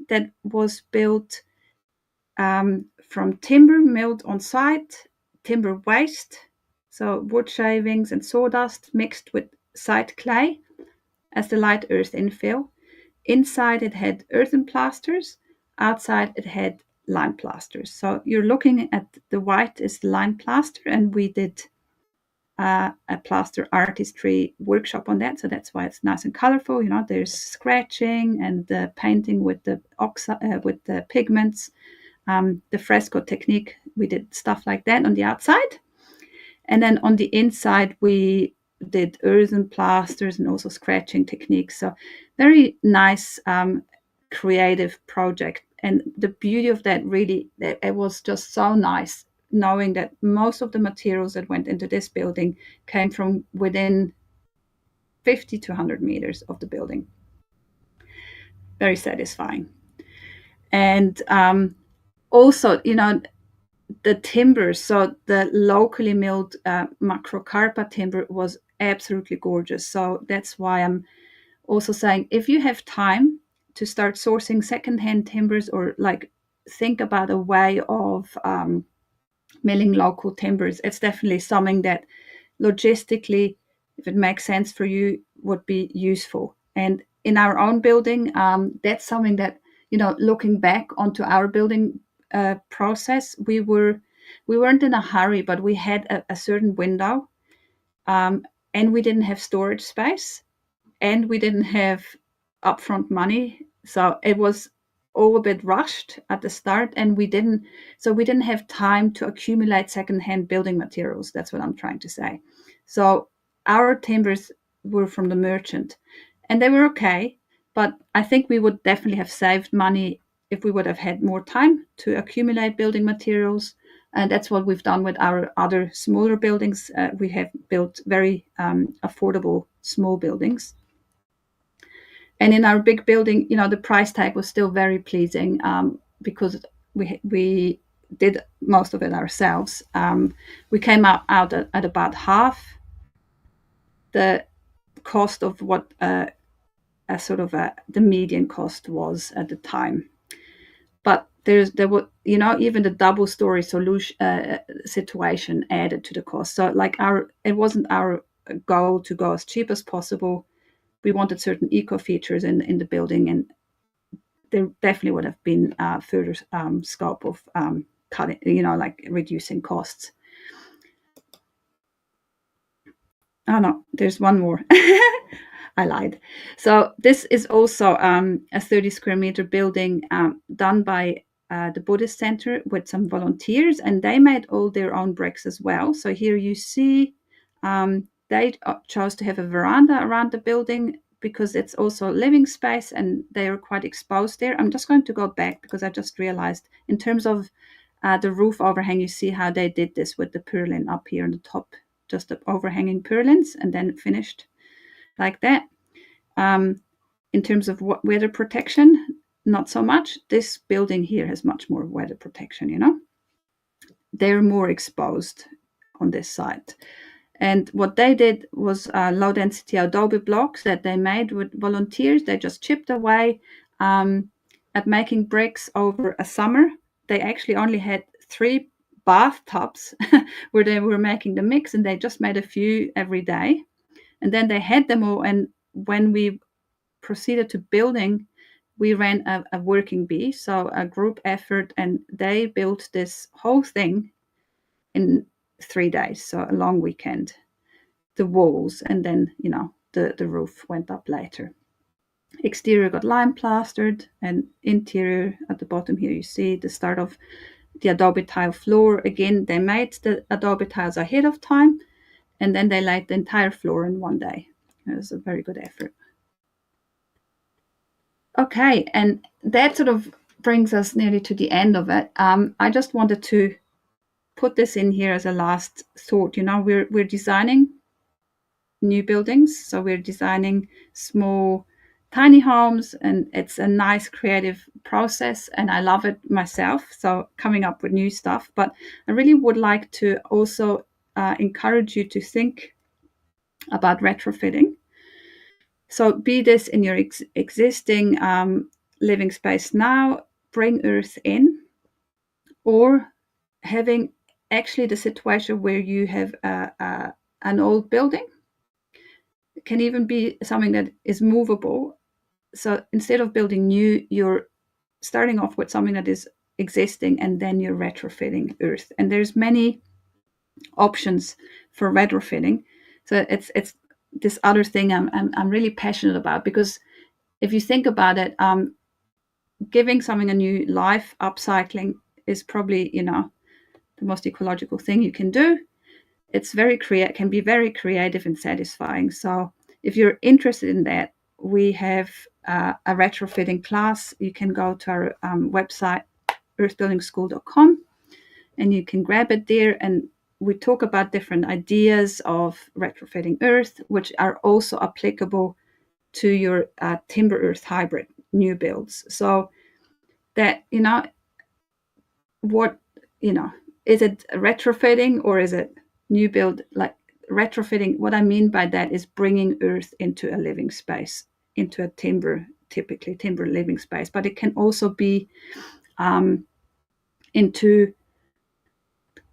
that was built from timber milled on site, timber waste, so wood shavings and sawdust mixed with site clay as the light earth infill. Inside it had earthen plasters, outside it had lime plasters. So you're looking at the white is lime plaster, and we did a plaster artistry workshop on that. So that's why it's nice and colorful. There's scratching and the painting with the with the pigments, the fresco technique. We did stuff like that on the outside. And then on the inside, we did earthen plasters and also scratching techniques. So very nice, creative project. And the beauty of that really, it was just so nice knowing that most of the materials that went into this building came from within 50 to 100 meters of the building. Very satisfying. And also, the timber, so the locally milled macrocarpa timber was absolutely gorgeous. So that's why I'm also saying, if you have time to start sourcing secondhand timbers, or like think about a way of milling local timbers, it's definitely something that logistically, if it makes sense for you, would be useful. And in our own building, that's something that, looking back onto our building process, we weren't in a hurry, but we had a certain window, and we didn't have storage space, and we didn't have upfront money, so it was all a bit rushed at the start, and we didn't have time to accumulate secondhand building materials. That's what I'm trying to say. So our timbers were from the merchant, and they were okay, but I think we would definitely have saved money if we would have had more time to accumulate building materials. And that's what we've done with our other smaller buildings. We have built very affordable small buildings. And in our big building, the price tag was still very pleasing, because we did most of it ourselves. We came out at about half the cost of what the median cost was at the time. But there was, even the double story solution situation added to the cost. So it wasn't our goal to go as cheap as possible. We wanted certain eco features in the building, and there definitely would have been further scope of cutting, like reducing costs. Oh no, there's one more. I lied. So this is also a 30 square meter building done by the Buddhist Center with some volunteers, and they made all their own bricks as well. So here you see they chose to have a veranda around the building because it's also living space, and they are quite exposed there. I'm just going to go back because I just realized in terms of the roof overhang, you see how they did this with the purlin up here on the top, just the overhanging purlins, and then finished like that. In terms of weather protection, not so much. This building here has much more weather protection, They're more exposed on this side. And what they did was low density adobe blocks that they made with volunteers. They just chipped away at making bricks over a summer. They actually only had 3 bathtubs where they were making the mix, and they just made a few every day. And then they had them all. And when we proceeded to building, we ran a working bee, so a group effort, and they built this whole thing in 3 days, so a long weekend. The walls, and then the roof went up later. Exterior got lime plastered, and interior at the bottom here you see the start of the adobe tile floor. Again, they made the adobe tiles ahead of time, and then they laid the entire floor in 1 day. It was a very good effort. Okay, and that sort of brings us nearly to the end of it. I just wanted to put this in here as a last thought. We're designing new buildings, so we're designing small, tiny homes, and it's a nice creative process, and I love it myself. So coming up with new stuff, but I really would like to also encourage you to think about retrofitting, So be this in your existing living space now, bring earth in, or having actually the situation where you have an old building. It can even be something that is movable. So instead of building new, you're starting off with something that is existing, and then you're retrofitting earth. And there's many options for retrofitting. So it's this other thing I'm really passionate about, because if you think about it, giving something a new life, upcycling, is probably the most ecological thing you can do. It's can be very creative and satisfying. So if you're interested in that, we have a retrofitting class. You can go to our website, earthbuildingschool.com, and you can grab it there. And we talk about different ideas of retrofitting earth, which are also applicable to your timber earth hybrid new builds. So that, what, is it retrofitting or is it new build? Like retrofitting, what I mean by that is bringing earth into a living space, into a typically timber living space, but it can also be into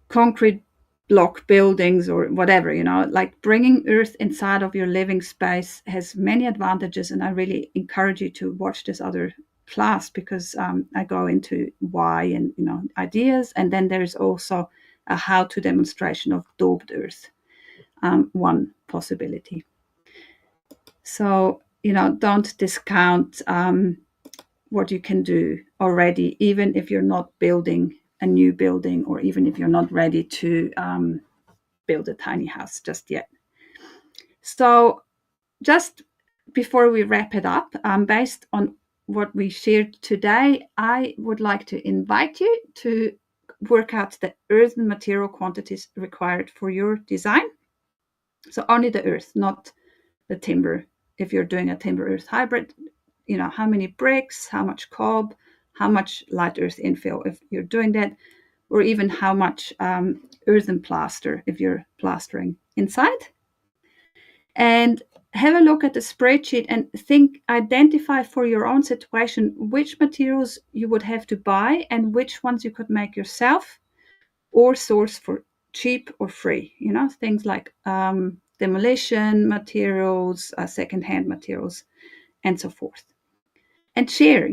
concrete block buildings or whatever. Like bringing earth inside of your living space has many advantages, and I really encourage you to watch this other class, because I go into why and ideas, and then there's also a how-to demonstration of daubed earth, one possibility. So don't discount what you can do already, even if you're not building a new building, or even if you're not ready to build a tiny house just yet. So just before we wrap it up, based on what we shared today, I would like to invite you to work out the earthen material quantities required for your design. So only the earth, not the timber. If you're doing a timber earth hybrid, how many bricks, how much cob, how much light earth infill if you're doing that, or even how much earthen plaster if you're plastering inside. And have a look at the spreadsheet and identify for your own situation which materials you would have to buy and which ones you could make yourself or source for cheap or free. Things like demolition materials, secondhand materials, and so forth. And share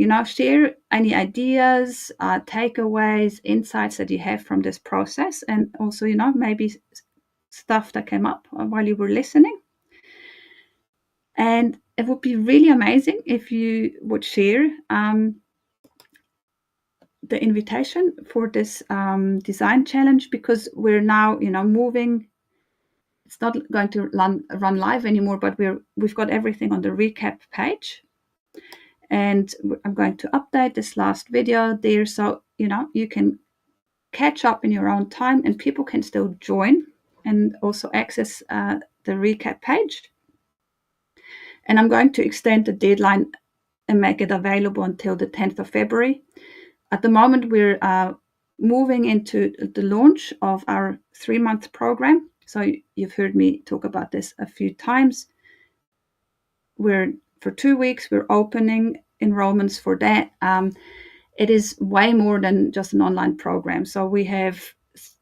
any ideas, takeaways, insights that you have from this process, and also, maybe stuff that came up while you were listening. And it would be really amazing if you would share the invitation for this design challenge, because we're now, moving. It's not going to run live anymore, but we've got everything on the recap page. And I'm going to update this last video there, so you can catch up in your own time, and people can still join and also access the recap page. And I'm going to extend the deadline and make it available until the 10th of February. At the moment, we're moving into the launch of our 3-month program. So you've heard me talk about this a few times. For 2 weeks, we're opening enrollments for that. It is way more than just an online program. So we have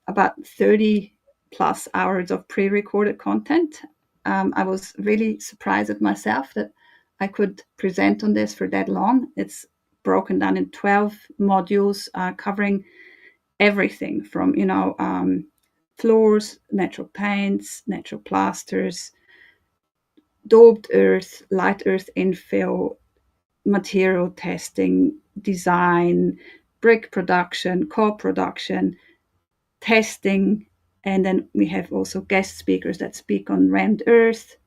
about 30 plus hours of pre-recorded content. I was really surprised at myself that I could present on this for that long. It's broken down in 12 modules covering everything from, floors, natural paints, natural plasters, daubed earth, light earth infill, material testing, design, brick production, co-production, testing, and then we have also guest speakers that speak on rammed earth,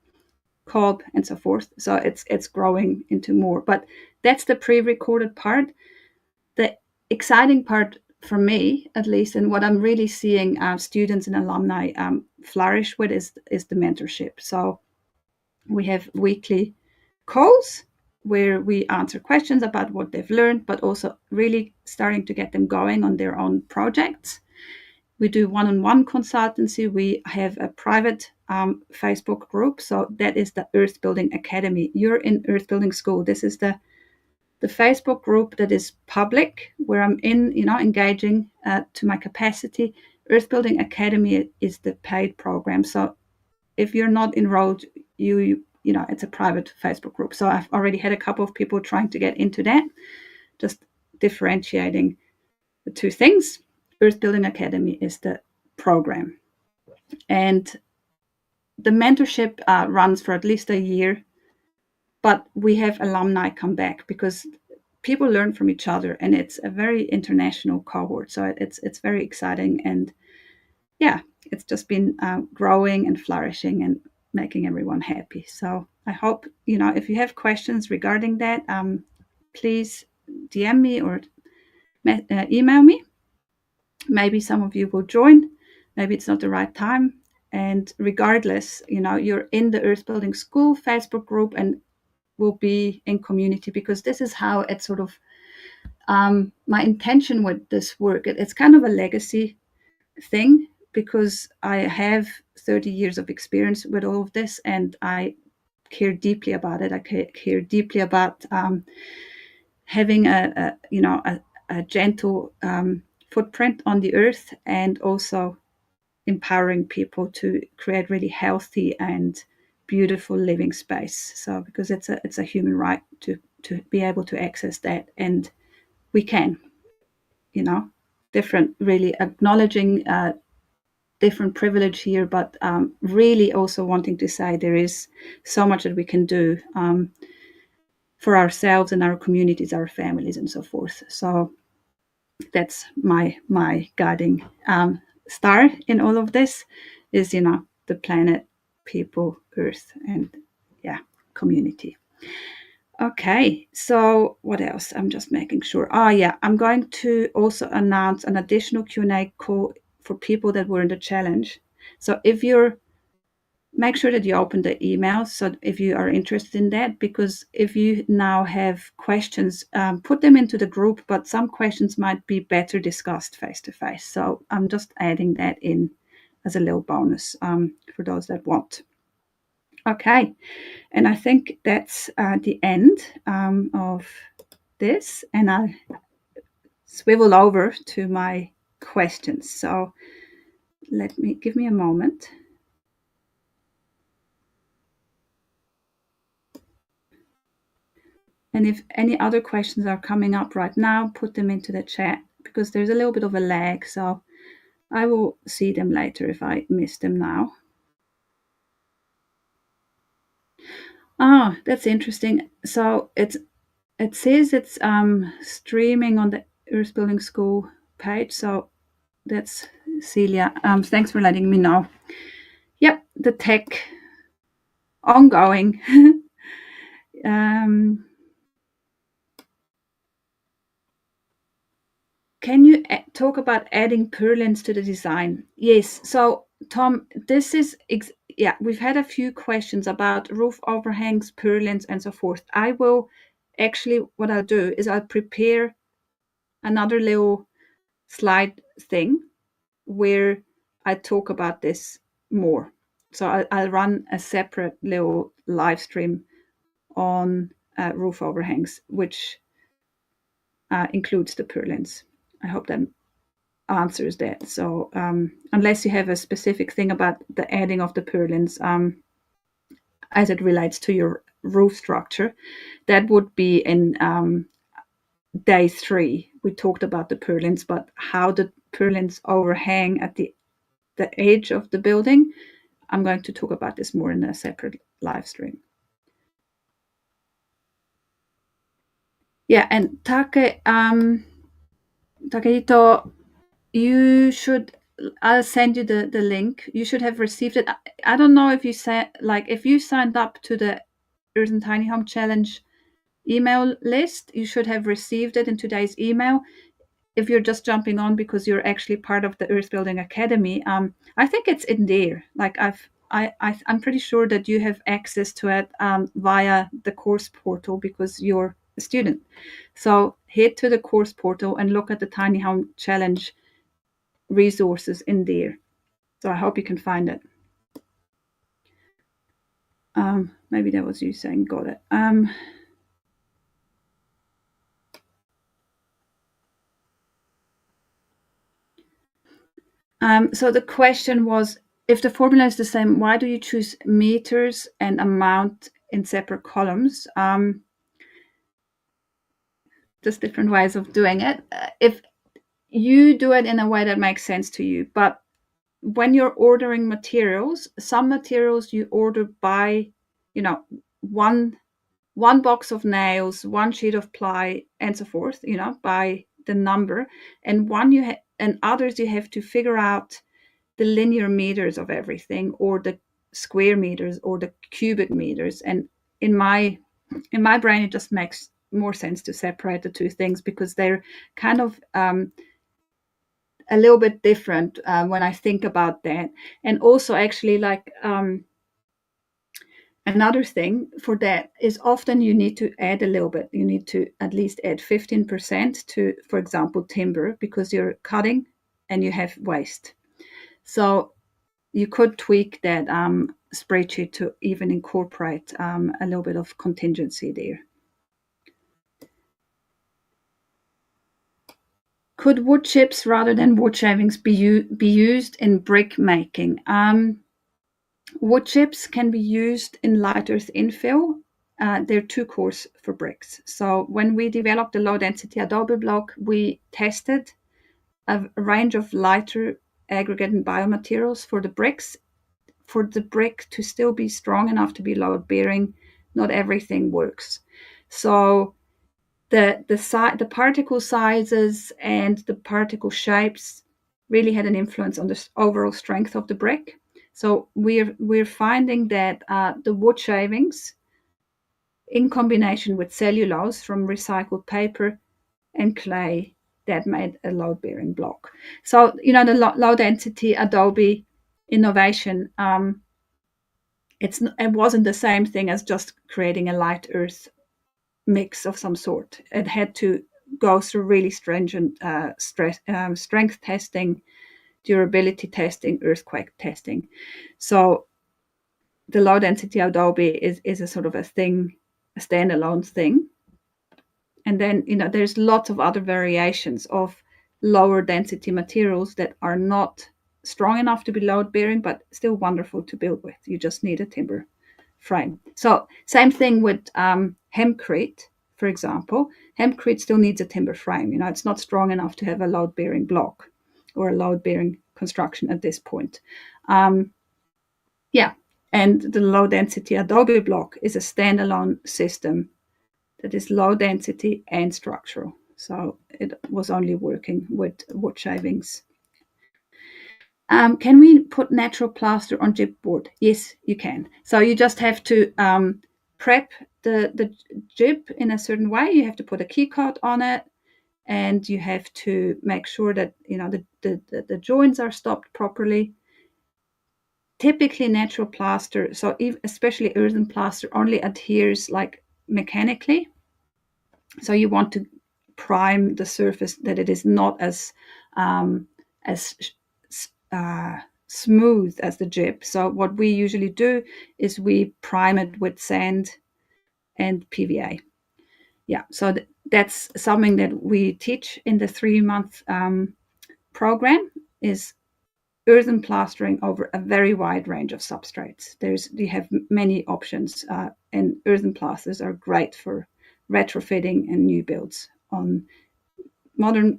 cob, and so forth. So it's growing into more. But that's the pre-recorded part. The exciting part for me, at least, and what I'm really seeing students and alumni flourish with is the mentorship. So we have weekly calls where we answer questions about what they've learned, but also really starting to get them going on their own projects. We do one-on-one consultancy. We have a private Facebook group. So that is the Earth Building Academy. You're in Earth Building School. This is the Facebook group that is public, where I'm engaging to my capacity. Earth Building Academy is the paid program. So if you're not enrolled, it's a private Facebook group. So I've already had a couple of people trying to get into that, just differentiating the two things. Earth Building Academy is the program. And the mentorship runs for at least a year, but we have alumni come back because people learn from each other, and it's a very international cohort. So it's very exciting, and yeah, it's just been growing and flourishing and making everyone happy. So I hope, if you have questions regarding that, please DM me or email me. Maybe some of you will join. Maybe it's not the right time. And regardless, you're in the Earth Building School Facebook group and will be in community, because this is how it sort of, my intention with this work, it's kind of a legacy thing, because I have 30 years of experience with all of this, and I care deeply about it. I care deeply about having a gentle footprint on the earth, and also empowering people to create really healthy and beautiful living space. So because it's a human right to be able to access that, and we can, different, really acknowledging different privilege here, but really also wanting to say there is so much that we can do for ourselves and our communities, our families, and so forth. So that's my guiding star in all of this is, the planet, people, earth, and community. Okay, so what else? I'm just making sure. I'm going to also announce an additional Q&A call for people that were in the challenge. So make sure that you open the email, so if you are interested in that, because if you now have questions, put them into the group, but some questions might be better discussed face to face. So I'm just adding that in as a little bonus for those that want. Okay, and I think that's the end of this, and I'll swivel over to my questions. So give me a moment. And if any other questions are coming up right now, put them into the chat, because there's a little bit of a lag. So I will see them later if I miss them now. That's interesting. So it says it's streaming on the Earth Building School page. So that's Celia. Thanks for letting me know. Yep, the tech ongoing. Can you talk about adding purlins to the design? Yes. So, Tom, this is, we've had a few questions about roof overhangs, purlins, and so forth. I will actually, what I'll do is I'll prepare another little slide thing where I talk about this more. So I'll run a separate little live stream on roof overhangs, which includes the purlins. I hope that answers that. So unless you have a specific thing about the adding of the purlins as it relates to your roof structure, that would be in day 3. We talked about the purlins, but how the purlins overhang at the edge of the building, I'm going to talk about this more in a separate live stream. Yeah, and Takehito, you should, I'll send you the link. You should have received it. I don't know if you said, if you signed up to the Earthen Tiny Home Challenge email list, you should have received it in today's email. If you're just jumping on because you're actually part of the Earth Building Academy, I think it's in there. I'm pretty sure that you have access to it via the course portal because you're a student. So head to the course portal and look at the Tiny Home Challenge resources in there. So I hope you can find it. Maybe that was you saying got it. So the question was, if the formula is the same, why do you choose meters and amount in separate columns? Just different ways of doing it. If you do it in a way that makes sense to you, but when you're ordering materials, some materials you order by, one box of nails, one sheet of ply, and so forth, by the number, and and others you have to figure out the linear meters of everything, or the square meters, or the cubic meters. And in my brain, it just makes more sense to separate the two things, because they're kind of a little bit different when I think about that. And also, actually, like, another thing for that is, often you need to add a little bit. You need to at least add 15% to, for example, timber, because you're cutting and you have waste. So you could tweak that spreadsheet to even incorporate a little bit of contingency there. Could wood chips rather than wood shavings be used in brick making? Wood chips can be used in light earth infill. They're too coarse for bricks. So when we developed the low density adobe block, we tested a range of lighter aggregate and biomaterials for the bricks. For the brick to still be strong enough to be load bearing, not everything works. So the particle sizes and the particle shapes really had an influence on the overall strength of the brick. So we're finding that the wood shavings, in combination with cellulose from recycled paper and clay, that made a load bearing block. So the low density adobe innovation, it wasn't the same thing as just creating a light earth mix of some sort. It had to go through really stringent strength testing, durability testing, earthquake testing. So the low density adobe is a sort of a standalone thing. And then there's lots of other variations of lower density materials that are not strong enough to be load bearing, but still wonderful to build with. You just need a timber frame. So same thing with hempcrete, for example. Hempcrete still needs a timber frame. It's not strong enough to have a load bearing block or a load bearing construction at this point. And the low density adobe block is a standalone system that is low density and structural. So it was only working with wood shavings. Can we put natural plaster on gypboard? Yes, you can. So you just have to prep the gyp in a certain way. You have to put a key coat on it, and you have to make sure that the joints are stopped properly. Typically, natural plaster, so especially earthen plaster, only adheres like mechanically. So you want to prime the surface that it is not as smooth as the gyp. So what we usually do is we prime it with sand and PVA. Yeah, so that's something that we teach in the 3-month program, is earthen plastering over a very wide range of substrates. You have many options, and earthen plasters are great for retrofitting and new builds on modern,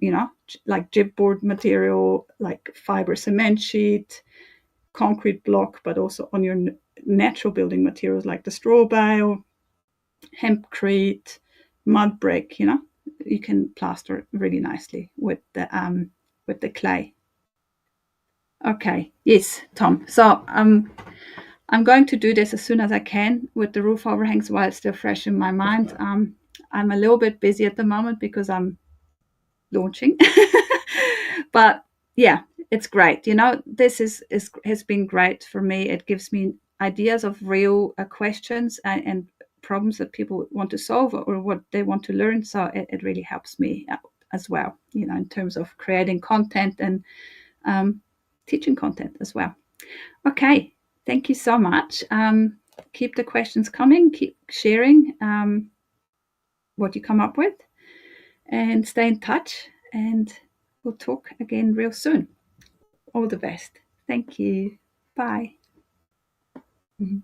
like gypboard material, like fiber cement sheet, concrete block, but also on your natural building materials like the straw bale, hempcrete, mud brick. You can plaster really nicely with the clay. Okay, yes, Tom. So I'm going to do this as soon as I can with the roof overhangs while it's still fresh in my mind. I'm a little bit busy at the moment because I'm launching, but yeah, it's great. This has been great for me. It gives me ideas of real questions and problems that people want to solve or what they want to learn. So it really helps me out as well, in terms of creating content and teaching content as well. Okay, thank you so much. keep the questions coming, keep sharing what you come up with, and stay in touch. And we'll talk again real soon. All the best. Thank you. Bye. Mm-hmm.